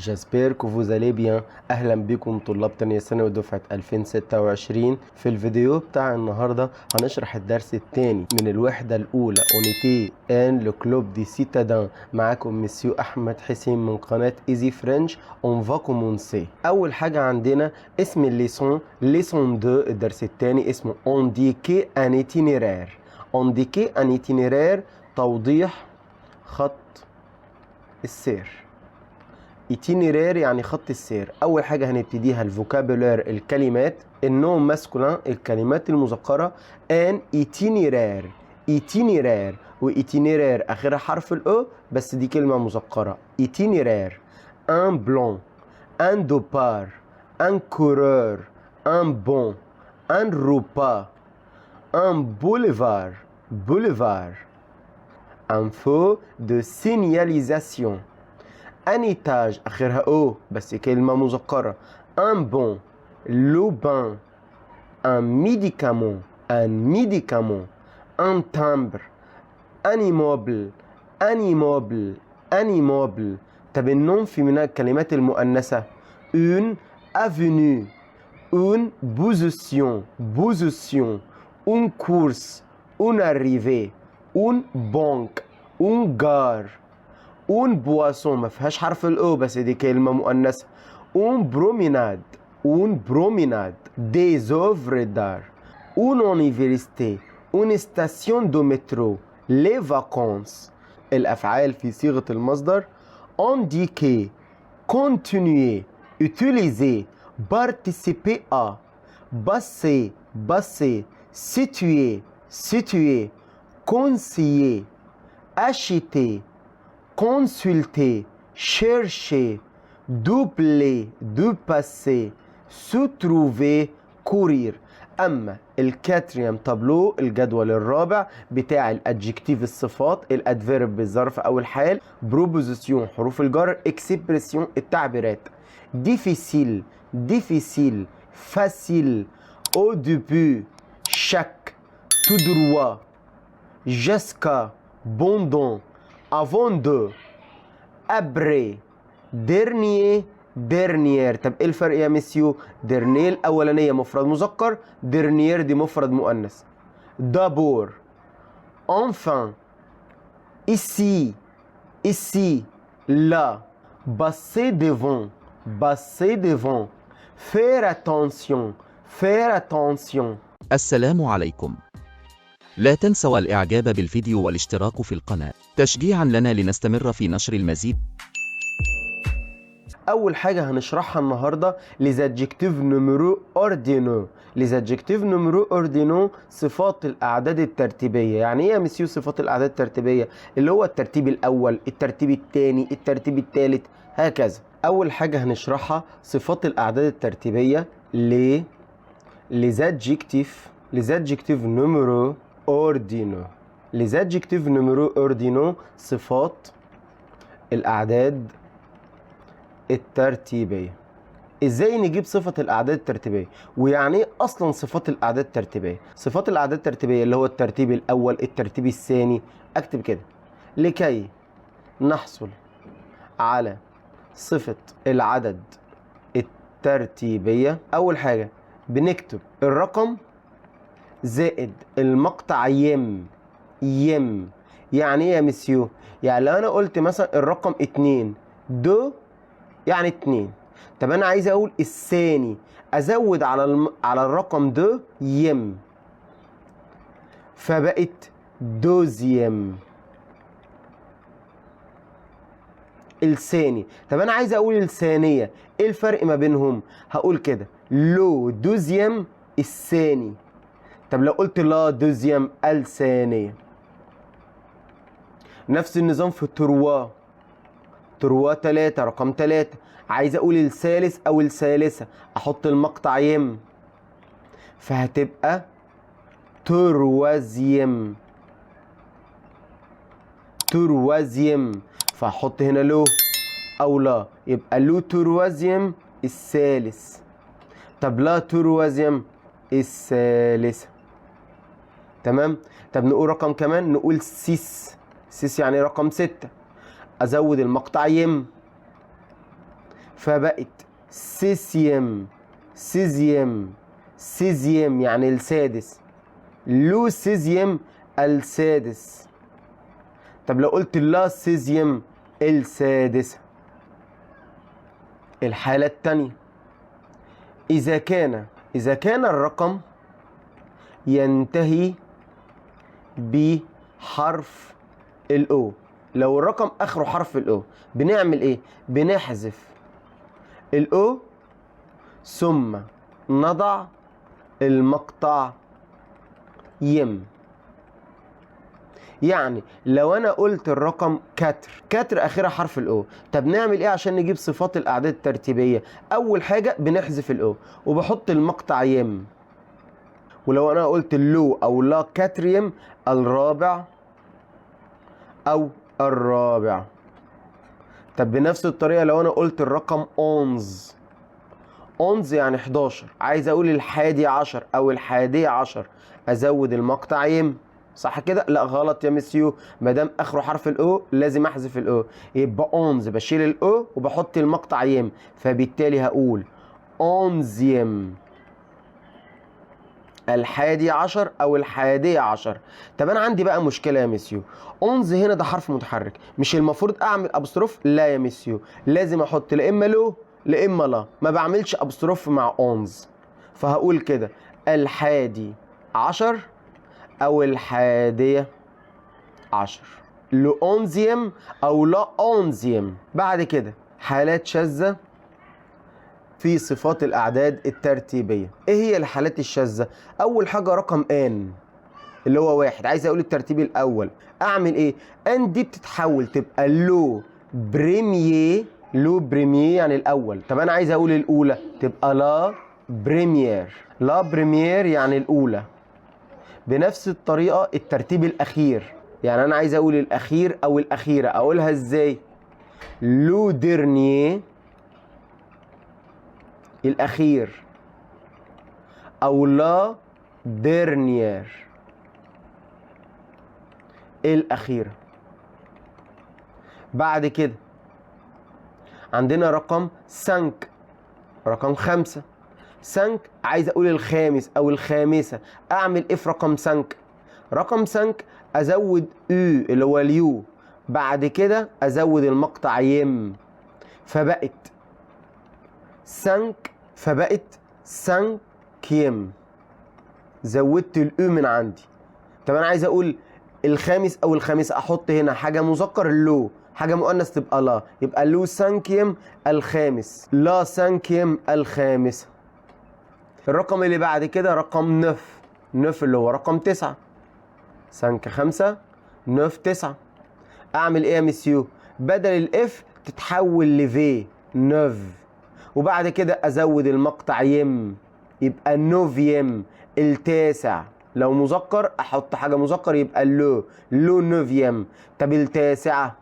J'espère que vous allez bien. أهلا بكم طلاب تانية ثانوي دفعة 2026. في الفيديو بتاع النهاردة هنشرح الدرس الثاني من الوحدة الأولى Unité ان لو كلوب دي سيتادان. معاكم مسيو أحمد حسين من قناة إيزي فرنش. On va commencer. أول حاجة عندنا اسم الليسون 2. الدرس الثاني اسمه Indiquer un itinéraire. Indiquer un itinéraire توضيح خط السير. itinéraire يعني خط السير. أول حاجة هنبتديها الفوكابولير الكلمات. النوم ماسكولين الكلمات المذكرة ان itinéraire. itinéraire و itinéraire آخرها حرف الأو بس دي كلمة مذكرة. itinéraire un blanc un départ un coureur un bon un repas un boulevard boulevard un feu de signalisation un étage آخرها أو بس كلمة مذكرة. un bon le bain un médicament un timbre un immeuble un immeuble. طب النوم في من الكلمات المؤنثة une avenue une position une course une arrivée une banque une gare une boisson ما فيهاش حرف الأو بس دي كلمة مؤنثة. une promenade des œuvres d'art une université une station de métro les vacances. الأفعال في صيغة المصدر indiquer continuer utiliser participer à passer situer conseiller acheter consulter chercher doubler dépasser se trouver courir. أما الكاتريام تابلو الجدول الرابع بتاع الادجكتيف الصفات الادفيرب بالظرف أو الحال بروبوزيسيون حروف الجر اكسبريسيون التعبيرات difficile facile au début chaque tout droit jusqu'à pendant avant de après dernier dernière. طب ايه الفرق يا مسيو؟ dernier الاولانيه مفرد مذكر dernier دي مفرد مؤنث. d'abord enfin ici là passer devant faire attention. السلام عليكم. لا تنسوا الإعجاب بالفيديو والاشتراك في القناة تشجيعا لنا لنستمر في نشر المزيد. أول حاجة هنشرحها النهاردة les adjectifs numéro ordinaux. les adjectifs numéro ordinaux صفات الأعداد الترتيبية. يعني إيه يا مسيو صفات الأعداد الترتيبية؟ اللي هو الترتيب الأول الترتيب الثاني الترتيب الثالث هكذا. أول حاجة هنشرحها صفات الأعداد الترتيبية les adjectifs numéro ordinaux. les adjectifs numéro ordinaux صفات الأعداد الترتيبية. ازاي نجيب صفة الأعداد الترتيبية؟ ويعني ايه أصلا صفات الأعداد الترتيبية؟ صفات الأعداد الترتيبية اللي هو الترتيب الأول الترتيب الثاني. أكتب كده لكي نحصل على صفة العدد الترتيبية. أول حاجة بنكتب الرقم زائد المقطع يم. يعني ايه يا مسيو؟ يعني لو أنا قلت مثلا الرقم 2 دو يعني 2. طب انا عايز اقول الثاني ازود على الرقم ده يم فبقت دوزيم الثاني. طب انا عايز اقول الثانيه ايه الفرق ما بينهم؟ هقول كده لو دوزيم الثاني. طب لو قلت لا دوزيم الثانيه. نفس النظام في تروا 3 رقم 3 عايز اقول الثالث او الثالثة احط المقطع يم فهتبقى تروازيم فاحط هنا لو او لا يبقى لو تروازيم الثالث. طب لا تروازيم الثالثة. تمام. طب نقول رقم كمان نقول سيس يعني رقم 6 ازود المقطع يم فبقت سيسيم. سيزيم. سيزيم يعني السادس. لو سيزيم السادس. طب لو قلت لا سيزيم السادسة. الحالة التانية، إذا كان الرقم ينتهي بحرف الأو. لو الرقم آخره حرف الأو بنعمل إيه؟ بنحذف الأو ثم نضع المقطع يم. يعني لو انا قلت الرقم كتر اخرها حرف الاو، طب نعمل ايه عشان نجيب صفات الاعداد الترتيبيه؟ اول حاجه بنحذف الاو وبحط المقطع يم. ولو انا قلت اللو او لا كتر يم، الرابع او الرابع. طب بنفس الطريقه لو انا قلت الرقم 11 يعني 11، عايز اقول الحادي عشر او الحادية عشر، ازود المقطع يم. صح كده؟ لا غلط يا مسيو، ما دام اخره حرف الاو لازم احذف الاو، يبقى 11 بشيل الاو وبحط المقطع يم، فبالتالي هقول 11 الحادي عشر او الحادية عشر. طب انا عندي بقى مشكلة يا مسيو، 11 هنا ده حرف متحرك، مش المفروض اعمل ابستروف؟ لا يا مسيو، لازم احط لا اما لو لا اما لا، ما بعملش ابستروف مع 11. فهقول كده الحادي عشر او الحادية عشر، لو 11 او لا 11. بعد كده حالات شاذة في صفات الاعداد الترتيبيه. ايه هي الحالات الشاذه؟ اول حاجه رقم ان اللي هو 1، عايز اقول الترتيب الاول، اعمل ايه؟ ان دي بتتحول تبقى لو بريمير. لو بريمير يعني الاول. طب انا عايز اقول الاولى تبقى لا بريمير. لا بريمير يعني الاولى. بنفس الطريقه الترتيب الاخير، يعني انا عايز اقول الاخير او الاخيره، اقولها ازاي؟ لو ديرنيير الأخير أو لا ديرنيير الأخيرة. بعد كده عندنا رقم 5، رقم 5. 5 عايز أقول الخامس أو الخامسة، أعمل إيه في رقم 5؟ رقم 5 أزود اللي هو اليو، بعد كده أزود المقطع يم، فبقت 5 كيم، زودت الاو من عندي. طب انا عايز اقول الخامس او الخامسه، احط هنا حاجه مذكر اللو، حاجه مؤنث تبقى لا، يبقى لو 5 الخامس، لا 5 الخامسه. الرقم اللي بعد كده رقم 9 اللي هو رقم 9. 5 9. اعمل ايه يا مسيو؟ بدل الاف تتحول لفي 9، وبعد كده ازود المقطع يم، يبقى النوفيم التاسع. لو مذكر احط حاجه مذكر يبقى لو نوفيم. طب التاسعه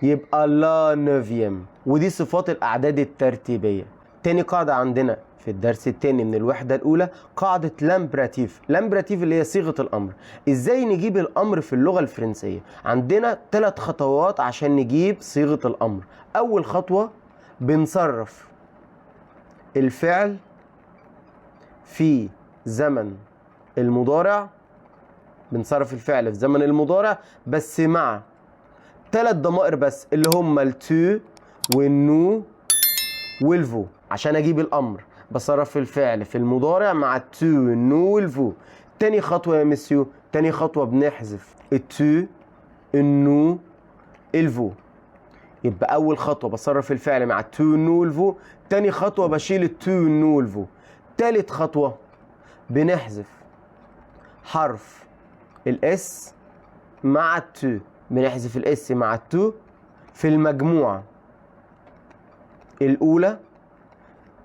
يبقى لا نوفيم. ودي صفات الاعداد الترتيبيه. تاني قاعده عندنا في الدرس الثاني من الوحده الاولى قاعده لامبراتيف. لامبراتيف اللي هي صيغه الامر. ازاي نجيب الامر في اللغه الفرنسيه؟ عندنا 3 خطوات عشان نجيب صيغه الامر. اول خطوه بنصرف الفعل في زمن المضارع، بنصرف الفعل في زمن المضارع بس مع 3 ضمائر بس، اللي هم التو والنو والفو. عشان اجيب الامر بصرف الفعل في المضارع مع التو والنو والفو. تاني خطوه يا مسيو، تاني خطوه بنحذف التو النو الفو. يبقى اول خطوه بصرف الفعل مع التو والنو والفو، تاني خطوه بشيل التو والنو والفو، تالت خطوه بنحذف حرف الاس مع التو، بنحذف الاس مع التو في المجموعه الاولى.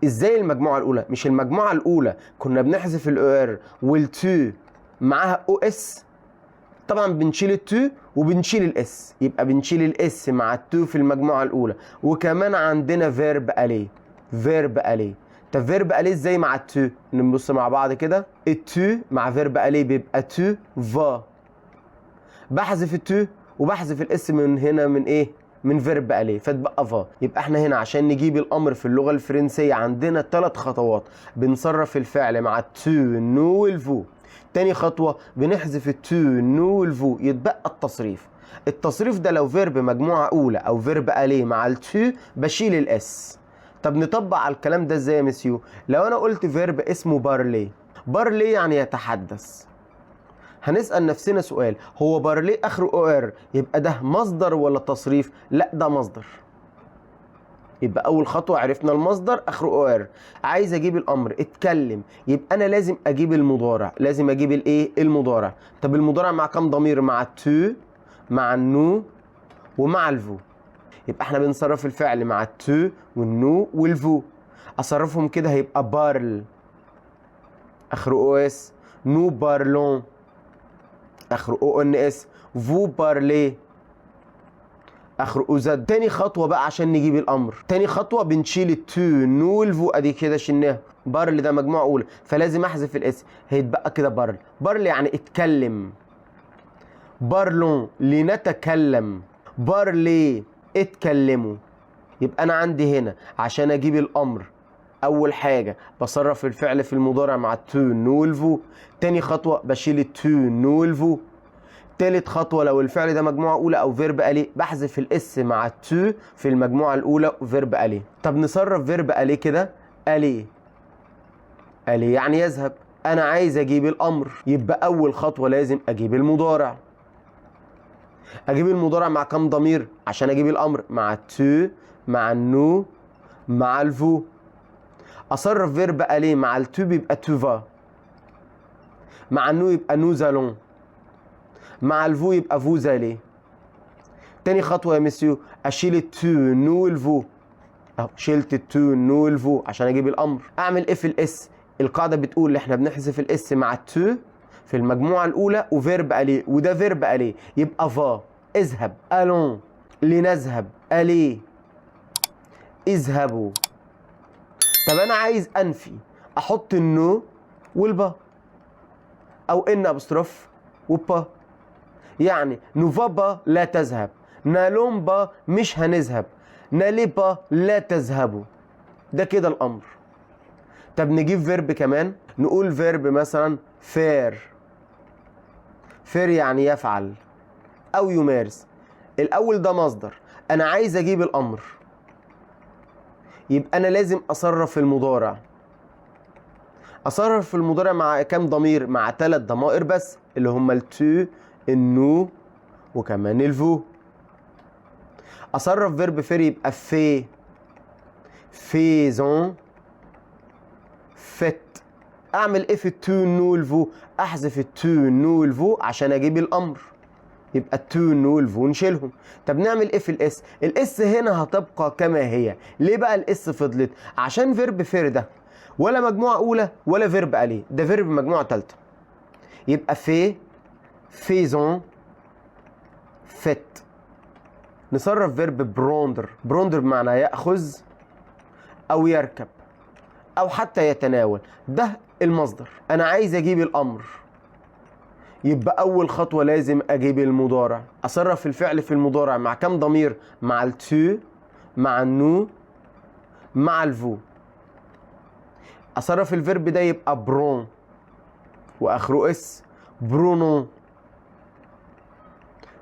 ازاي المجموعه الاولى؟ مش المجموعه الاولى كنا بنحذف الار والتو معاها او اس، طبعا بنشيل التو وبنشيل الاس، يبقى بنشيل الاس مع التو في المجموعه الاولى. وكمان عندنا فيرب الي. فيرب الي، طب فيرب الي ازاي مع التو؟ نبص مع بعض كده، التو مع فيرب الي بيبقى تو فا، بحذف التو وبحذف الاس من هنا من ايه؟ من فيرب اليه فتبقى فا. يبقى احنا هنا عشان نجيب الامر في اللغه الفرنسيه عندنا 3 خطوات. بنصرف الفعل مع التو نو والفو. تاني خطوه بنحذف التو نو والفو يتبقى التصريف. التصريف ده لو فيرب مجموعه اولى او فيرب اليه مع التو بشيل الاس. طب نطبق على الكلام ده ازاي يا مسيو؟ لو انا قلت فيرب اسمه بارلي، بارلي يعني يتحدث، هنسأل نفسنا سؤال، هو بارلي اخره او ار يبقى ده مصدر ولا تصريف؟ لا ده مصدر. يبقى اول خطوه عرفنا المصدر اخره او ار. عايز اجيب الامر اتكلم، يبقى انا لازم اجيب المضارع، لازم اجيب الايه؟ المضارع. طب المضارع مع كام ضمير؟ مع التو مع النو ومع الفو. يبقى احنا بنصرف الفعل مع التو والنو والفو. اصرفهم كده هيبقى بارل اخره او اس، نو بارلون اخره او ان اس، فو بارلي اخره او زد. تاني خطوه بقى عشان نجيب الامر، تاني خطوه بنشيل التو نو والفو، ادي كده شلناه. بارل ده مجموعه اولى فلازم احذف الاس، هيتبقى كده بارل. بارل يعني اتكلم، بارلون لنتكلم، بارلي اتكلموا. يبقى انا عندي هنا عشان اجيب الامر اول حاجه بصرف الفعل في المضارع مع التو نو والفو. تاني خطوه بشيل التو نو والفو. تالت خطوه لو الفعل ده مجموعه اولى او فيرب اليه بحذف الاس مع التو في المجموعه الاولى فيرب اليه. طب نصرف فيرب اليه كده، اليه اليه يعني يذهب. انا عايز اجيب الامر، يبقى اول خطوه لازم اجيب المضارع. اجيب المضارع مع كام ضمير عشان اجيب الامر؟ مع التو مع النو مع الفو. اصرف فيرب اليه مع التو بيبقى توفا، مع النو يبقى نوزالون، مع الفو يبقى فوزالي. تاني خطوه يا مسيو اشيل التو نو والفو، اهو شلت التو نو والفو عشان اجيب الامر. اعمل ايه في الاس؟ القاعده بتقول احنا بنحذف الاس مع التو في المجموعه الاولى وفيرب اليه، وده فيرب اليه يبقى فا. اذهب الون، لنذهب اليه، اذهبوا. طب انا عايز انفي، احط النو والبا او ان ابستروف وبا. يعني نوفا با لا تذهب، نالون با مش هنذهب، نالي با لا تذهبوا. ده كده الامر. طب نجيب فيرب كمان، نقول فيرب مثلا فير. فير يعني يفعل او يمارس. الاول ده مصدر، انا عايز اجيب الامر، يبقى انا لازم اصرف المضارع. اصرف المضارع مع كام ضمير؟ مع 3 ضمائر بس اللي هم التو النو وكمان الفو. اصرف فيرب فير يبقى في، فيزون، فت. اعمل ايه في التو النو والفو؟ احذف التو النو والفو عشان اجيب الامر، يبقى التو النو والفو نشيلهم. طب نعمل ايه في الاس؟ الاس هنا هتبقى كما هي. ليه بقى الاس فضلت؟ عشان فيرب فير ده ولا مجموعه اولى ولا فيرب اليه، ده فيرب مجموعه ثالثه. يبقى في، فيزون، فت. نصرف فيرب بروندر. بروندر بمعنى ياخذ او يركب او حتى يتناول، ده المصدر. انا عايز اجيب الامر، يبقى اول خطوه لازم اجيب المضارع. اصرف الفعل في المضارع مع كام ضمير؟ مع التو مع النو مع الفو. اصرف الفيرب ده يبقى برون واخره اس، برونو،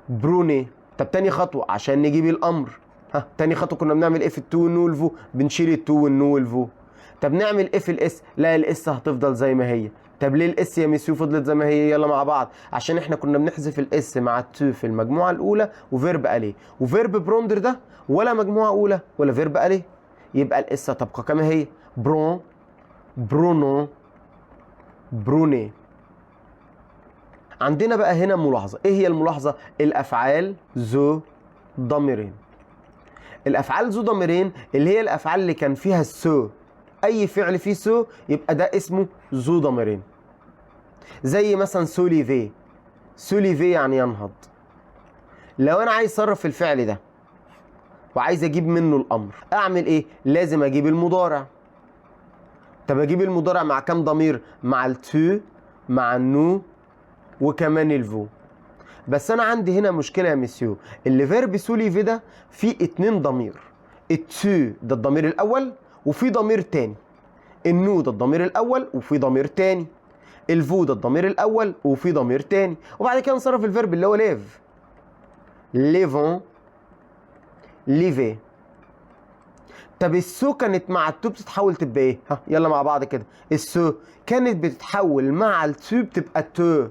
بروني. طب تاني خطوه عشان نجيب الامر، تاني خطوه كنا بنعمل ايه في التو والنو والفو؟ بنشيل التو والنو والفو. طب نعمل ايه في الاس؟ لا الاس هتفضل زي ما هي. طب ليه الاس يا ميسيو فضلت زي ما هي؟ يلا مع بعض. عشان احنا كنا بنحذف الاس مع التو في المجموعه الاولى وفيرب اليه، وفيرب بروندر ده ولا مجموعه اولى ولا فيرب اليه، يبقى الاس هتبقى كما هي، برون، برونو، بروني. عندنا بقى هنا ملاحظه. ايه هي الملاحظه؟ الافعال ذو ضميرين. الافعال ذو ضميرين اللي هي الافعال اللي كان فيها السو. اي فعل فيه سو يبقى ده اسمه ذو ضميرين. زي مثلا سوليفي، سوليفي يعني ينهض. لو انا عايز اصرف الفعل ده وعايز اجيب منه الامر، اعمل ايه؟ لازم اجيب المضارع. طب اجيب المضارع مع كام ضمير؟ مع التو مع النو وكمان الفو. بس انا عندي هنا مشكله يا مسيو، اللي فيرب سوليفي ده فيه 2 ضمير. التو ده الضمير الاول وفي ضمير تاني، النو ده الضمير الاول وفي ضمير تاني، الفو ده الضمير الاول وفي ضمير تاني، وبعد كده نصرف الفيرب اللي هو ليف. ليفون، ليفي. طب السو كانت مع التو بتتحول تبقى ايه؟ ها يلا مع بعض كده. السو كانت بتتحول مع التو بتبقى تو،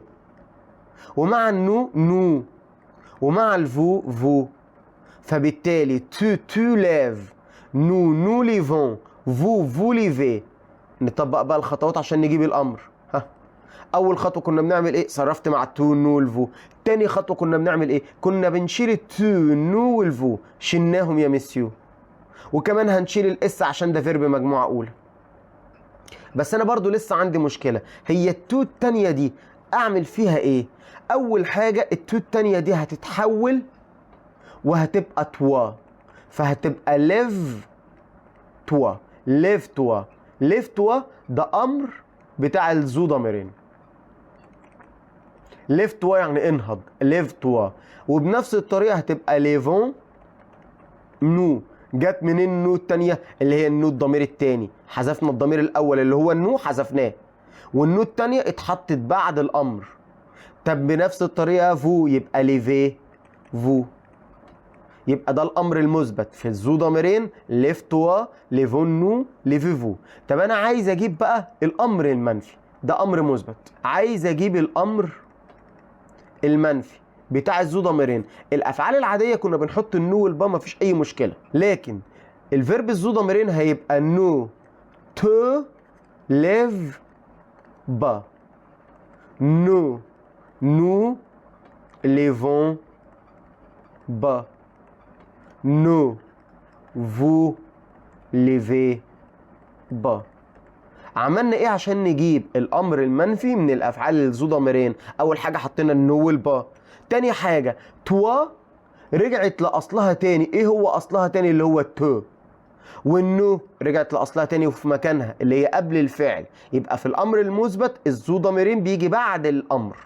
ومع النو نو، ومع الفو فو. فبالتالي تو ليف، نو ليفون، فو ليفي. نطبق بقى الخطوات عشان نجيب الامر. ها اول خطوه كنا بنعمل ايه؟ صرفت مع التو نو والفو. تاني خطوه كنا بنعمل ايه؟ كنا بنشيل التو نو والفو، شلناهم يا مسيو. وكمان هنشيل الاس عشان ده فيرب مجموعه اولى. بس انا برضو لسه عندي مشكله، هي التو التانيه دي اعمل فيها ايه؟ اول حاجه التو التانيه دي هتتحول وهتبقى توا، فهتبقى ليف توا. ليف توا، ليف توا ده امر بتاع الزو ضميرين. ليف توا يعني انهض، ليف توا. وبنفس الطريقه هتبقى ليفون نو. جت منين النو التانية؟ اللي هي النو الضمير التاني، حذفنا الضمير الاول اللي هو النو حذفناه، والنو التانية اتحطت بعد الامر. طب بنفس الطريقه فو يبقى ليفي فو. يبقى ده الامر المثبت في الزو ضميرين، ليف توا، ليفون نو، ليفي فو. طب انا عايز اجيب بقى الامر المنفي، ده امر مثبت. عايز اجيب الامر المنفي بتاع الزو ضميرين. الافعال العاديه كنا بنحط النو والبا مفيش اي مشكله، لكن الفيرب الزو ضميرين هيبقى نو تو ليف با. نو ليفون با. نو فو ليفي با. عملنا ايه عشان نجيب الامر المنفي من الافعال الذو ضميرين؟ اول حاجه حطينا النو والبا. تاني حاجه توا رجعت لاصلها تاني. ايه هو اصلها تاني؟ اللي هو التو. والنو رجعت لاصلها تاني وفي مكانها اللي هي قبل الفعل. يبقى في الامر المثبت الذو ضميرين بيجي بعد الامر،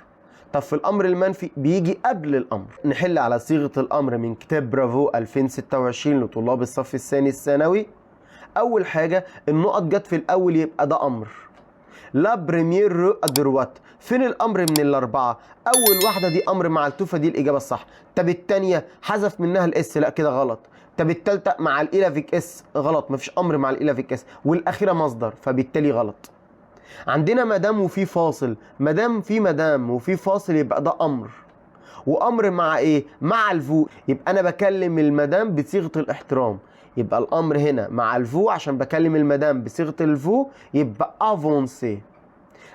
طب في الامر المنفي بيجي قبل الامر. نحل على صيغه الامر من كتاب برافو 2026 لطلاب الصف الثاني الثانوي. اول حاجه النقط جت في الاول يبقى ده امر. لا بريمير رو ادروات. فين الامر من الاربعه؟ اول واحده دي امر مع التوفه، دي الاجابه الصح. طب الثانيه حذف منها الاس، لا كده غلط. طب الثالثه مع الالافيك اس، غلط، مفيش امر مع الالافيك اس. والاخيره مصدر، فبالتالي غلط. عندنا مدام وفي فاصل، مدام وفي فاصل يبقى ده امر. وامر مع ايه؟ مع الفو. يبقى انا بكلم المدام بصيغه الاحترام، يبقى الامر هنا مع الفو عشان بكلم المدام بصيغه الفو، يبقى افونسي.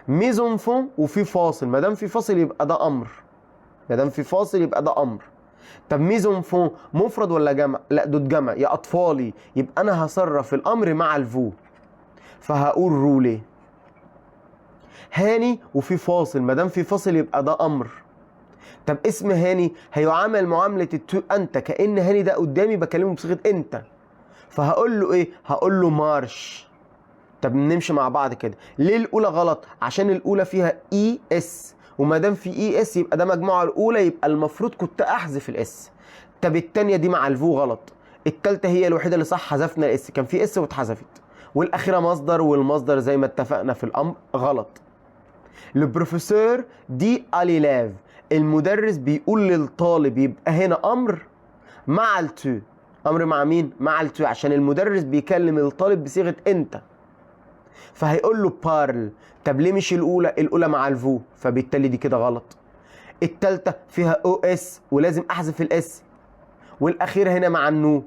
ميزونفون وفي فاصل، مدام في فاصل يبقى ده امر، مدام في فاصل يبقى ده امر. طب ميزونفون مفرد ولا جمع؟ لا دول جمع، يا اطفالي. يبقى انا هصرف الامر مع الفو، فهقول رولي. هاني وفي فاصل، مدام في فاصل يبقى ده امر. طب اسم هاني هيعامل معامله التو انت، كأن هاني ده قدامي بكلمه بصيغه انت، فهقول له ايه؟ هقول له مارش. طب نمشي مع بعض كده. ليه الاولى غلط؟ عشان الاولى فيها اي اس، وما دام في اي اس يبقى ده مجموعه الاولى، يبقى المفروض كنت احذف الاس. طب الثانيه دي مع الفو غلط. الثالثه هي الوحيده اللي صح، حذفنا الاس، كان في اس واتحذفت. والاخيره مصدر، والمصدر زي ما اتفقنا في الامر غلط. البروفيسور دي اليلاف، المدرس بيقول للطالب، يبقى هنا امر مع التو. امر مع مين؟ مع التو، عشان المدرس بيكلم الطالب بصيغه انت، فهيقول له بارل. طب ليه مش الاولى؟ الاولى مع الفو، فبالتالي دي كده غلط. الثالثه فيها او اس ولازم احذف الاس، والاخيره هنا مع النو،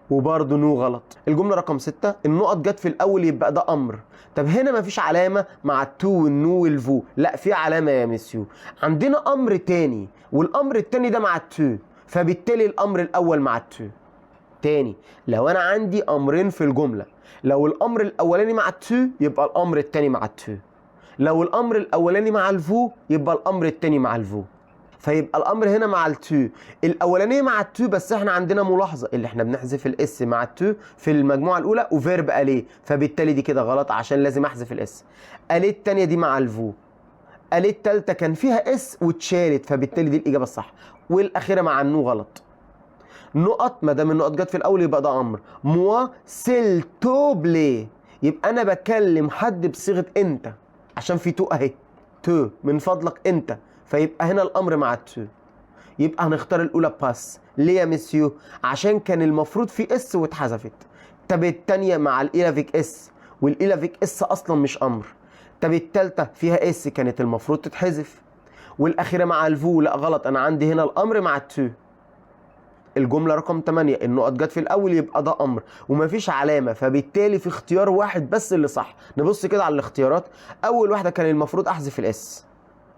وبرضه نو غلط. الجمله رقم 6 النقط جت في الاول يبقى ده امر. طب هنا مفيش علامه مع التو والنو والفو، لا في علامه يا مسيو. عندنا امر تاني، والامر التاني ده مع التو، فبالتالي الامر الاول مع التو. تاني، لو انا عندي امرين في الجمله، لو الامر الاولاني مع التو يبقى الامر التاني مع التو، لو الامر الاولاني مع الفو يبقى الامر التاني مع الفو. فيبقى الامر هنا مع التو، الاولانيه مع التو، بس احنا عندنا ملاحظه اللي احنا بنحذف الاس مع التو في المجموعه الاولى، وفيرب اليه، فبالتالي دي كده غلط عشان لازم احذف الاس. اليه الثانيه دي مع الفو، اليه التالتة كان فيها اس واتشالت، فبالتالي دي الاجابه الصح. والاخيره مع النو غلط. نقط، ما دام النقط جت في الاول يبقى ده امر. موا سيل تو بلي، يبقى انا بكلم حد بصيغه انت عشان في تو اهي، تو من فضلك انت، فيبقى هنا الامر مع التو. يبقى هنختار الاولى باس. ليه يا مسيو؟ عشان كان المفروض في اس واتحذفت. طب الثانيه مع الالافيك اس، والالافيك اس اصلا مش امر. طب الثالثه فيها اس كانت المفروض تتحذف. والاخيره مع الفو، لا غلط، انا عندي هنا الامر مع التو. الجمله رقم 8 النقط جت في الاول يبقى ده امر ومفيش علامه، فبالتالي في اختيار واحد بس اللي صح. نبص كده على الاختيارات، اول واحده كان المفروض احذف الاس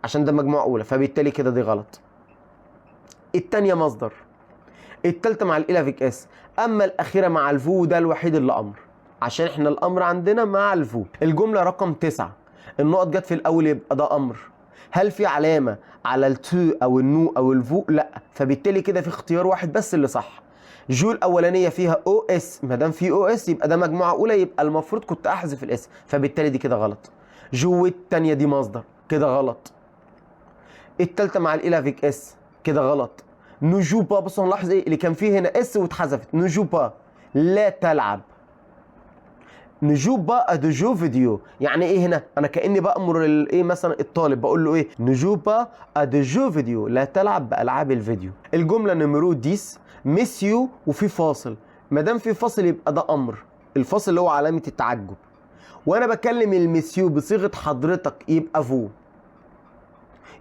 عشان ده مجموعه اولى، فبالتالي كده دي غلط. الثانيه مصدر، الثالثه مع الالافيك اس، اما الاخيره مع الفو ده الوحيد اللي امر، عشان احنا الامر عندنا مع الفو. الجمله رقم 9 النقط جت في الاول يبقى ده امر. هل في علامه على التو او النو او الفو؟ لا، فبالتالي كده في اختيار واحد بس اللي صح. جو الاولانيه فيها او اس، ما دام في او اس يبقى ده مجموعه اولى، يبقى المفروض كنت احذف الاس، فبالتالي دي كده غلط. جو الثانيه دي مصدر، كده غلط. الثالثه مع الالافيك اس، كده غلط. نجو با، بص هنلاحظ ايه اللي كان فيه هنا اس واتحذفت. نجو با لا تلعب. نجو با ادو جو فيديو، يعني ايه هنا؟ انا كاني بامر ايه مثلا الطالب بقول له ايه؟ نجو با ادو جو فيديو، لا تلعب بالعاب الفيديو. الجمله نمرو 10 ميسيو وفي فاصل، ما دام في فاصل يبقى ده امر، الفاصل اللي هو علامه التعجب، وانا بكلم الميسيو بصيغه حضرتك يبقى فو.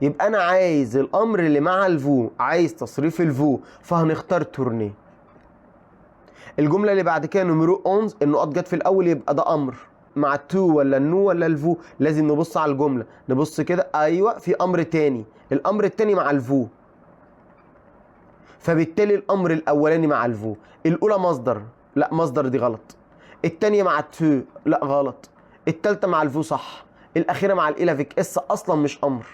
يبقى انا عايز الامر اللي مع الفو، عايز تصريف الفو، فهنختار تورني. الجمله اللي بعد كده نمرو 11 النقط جت في الاول يبقى ده امر مع التو ولا النو ولا الفو. لازم نبص على الجمله، نبص كده، ايوه في امر تاني، الامر التاني مع الفو، فبالتالي الامر الاولاني مع الفو. الاولى مصدر، لا مصدر دي غلط. التانيه مع التو، لا غلط. التالته مع الفو صح. الاخيره مع الالافيك اس اصلا مش امر.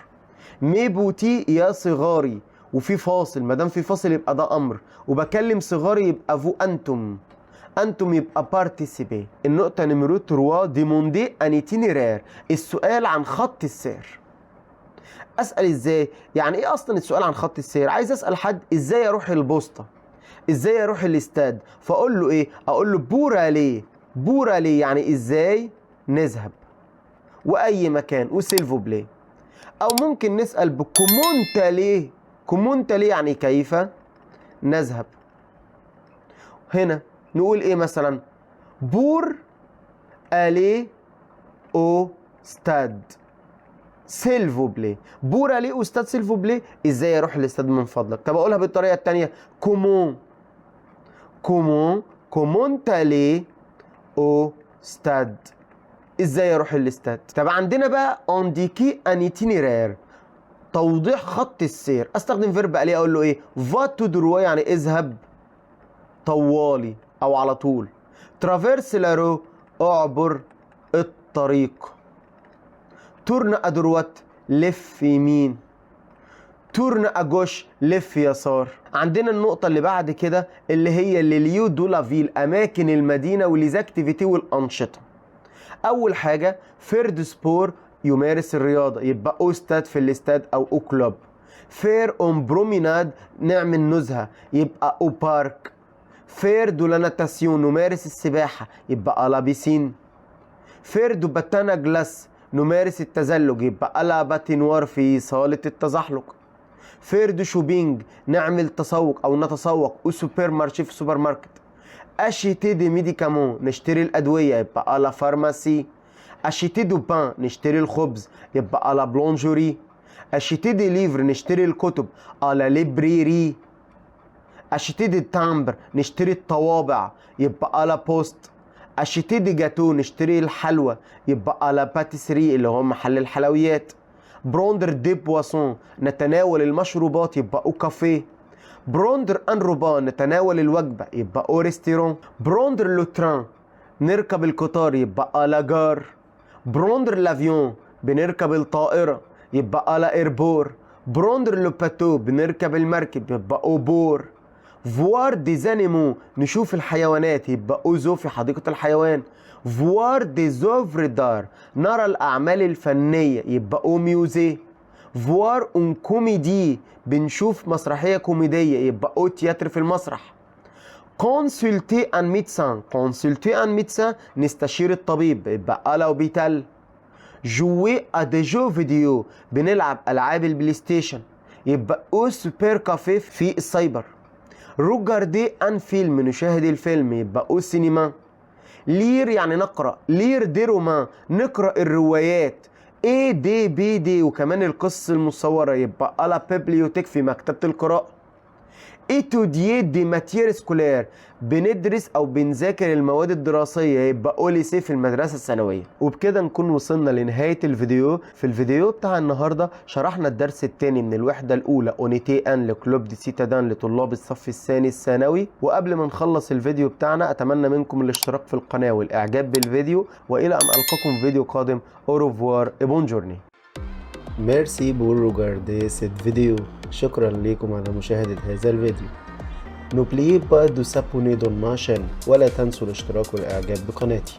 مي بوتي يا صغاري وفي فاصل، ما دام في فاصل يبقى ده امر، وبكلم صغاري يبقى فو انتم. انتم يبقى بارتيسيبي. النقطه نمرو 3 ديموندي ان ايتينيرير، السؤال عن خط السير. اسال ازاي؟ يعني ايه اصلا السؤال عن خط السير؟ عايز اسال حد ازاي اروح البوسطه، ازاي اروح الاستاد، فاقول له ايه؟ اقول له بورا ليه. بورا ليه يعني ازاي نذهب، واي مكان، وسيلفو بلي. او ممكن نسال بكومونتا ليه. كومونتا ليه يعني كيف نذهب. هنا نقول ايه مثلا؟ بور الي او ستاد سيلفو بلي. بور الي او ستاد سيلفو بلي، ازاي اروح الاستاد من فضلك. طب اقولها بالطريقه الثانيه، كومون كومونتا ليه او ستاد، ازاي اروح الاستاد. طب عندنا بقى انديكي ان ايتينيرير، توضيح خط السير. استخدم فيرب اليه، اقول له ايه؟ فاتو دروا يعني اذهب طوالي او على طول. ترافيرس لارو اعبر الطريق. تورن ادروات لف يمين. تورن اجوش لف يسار. عندنا النقطة اللي بعد كده اللي هي لليو دو لافيل، اماكن المدينة وليزاكتيفيتي والانشطة. اول حاجة فيرد سبور يمارس الرياضة، يبقى او ستاد في الاستاد او او كلوب. فير اون بروميناد نعمل نزهة، يبقى او بارك. فير دو لاناتاسيون نمارس السباحة، يبقى الا بيسين. فير دو باتانا جلاس نمارس التزلج، يبقى الا باتينوار في صالة التزحلق. فير دو شوبينج نعمل تسوق او نتسوق، او سوبر مارشي في سوبر ماركت. اشيتي دي ميديكامون نشتري الادوية، يبقى الا فارماسي. اشيتي دو بان نشتري الخبز، يبقى الا بلونجوري. اشيتي دي ليفر نشتري الكتب، الا ليبريري. اشيتي دي تامبر نشتري الطوابع، يبقى الا بوست. اشيتي دي جاتو نشتري الحلوى، يبقى الا باتيسري اللي هو محل الحلويات. بروندر دي بواسون نتناول المشروبات، يبقى او كافيه. بروندر ان روبان نتناول الوجبة، يبقى او ريستوران. بروندر لو تران نركب القطار، يبقى الا جار. بروندر لافيون بنركب الطائرة، يبقى الا ايربور. بروندر لو باتو بنركب المركب، يبقى او بور. فوار دي زانيمو نشوف الحيوانات، يبقى اوزو في حديقة الحيوان. فوار دي زوفر دار نرى الأعمال الفنية، يبقى او ميوزي. voir un comédie بنشوف مسرحية كوميدية يبقى au théâtre في المسرح. consulter un médecin consulter un médecin نستشير الطبيب يبقى à l'hôpital. jouer à des jeux vidéo بنلعب ألعاب البلاي ستيشن يبقى au super café في السايبر. regarder un film نشاهد الفيلم يبقى au cinéma. lire يعني نقرأ lire des romans نقرأ الروايات A D B D وكمان القصص المصورة يبقى à la bibliothèque في مكتبة القراءة. étudier des matières scolaires بندرس او بنذاكر المواد الدراسيه يبقى au lycée في المدرسه الثانويه. وبكده نكون وصلنا لنهايه الفيديو. في الفيديو بتاع النهارده شرحنا الدرس الثاني من الوحده الاولى اونيتي ان لكلوب دي سيتادان لطلاب الصف الثاني الثانوي. وقبل ما نخلص الفيديو بتاعنا اتمنى منكم الاشتراك في القناه والاعجاب بالفيديو، والى ان القاكم في فيديو قادم. au revoir et bonne journée. ميرسي بور regarder cette vidéo. شكرا لكم على مشاهدة هذا الفيديو. N'oubliez pas de s'abonner dans ma chaîne ولا تنسوا الاشتراك والإعجاب بقناتي.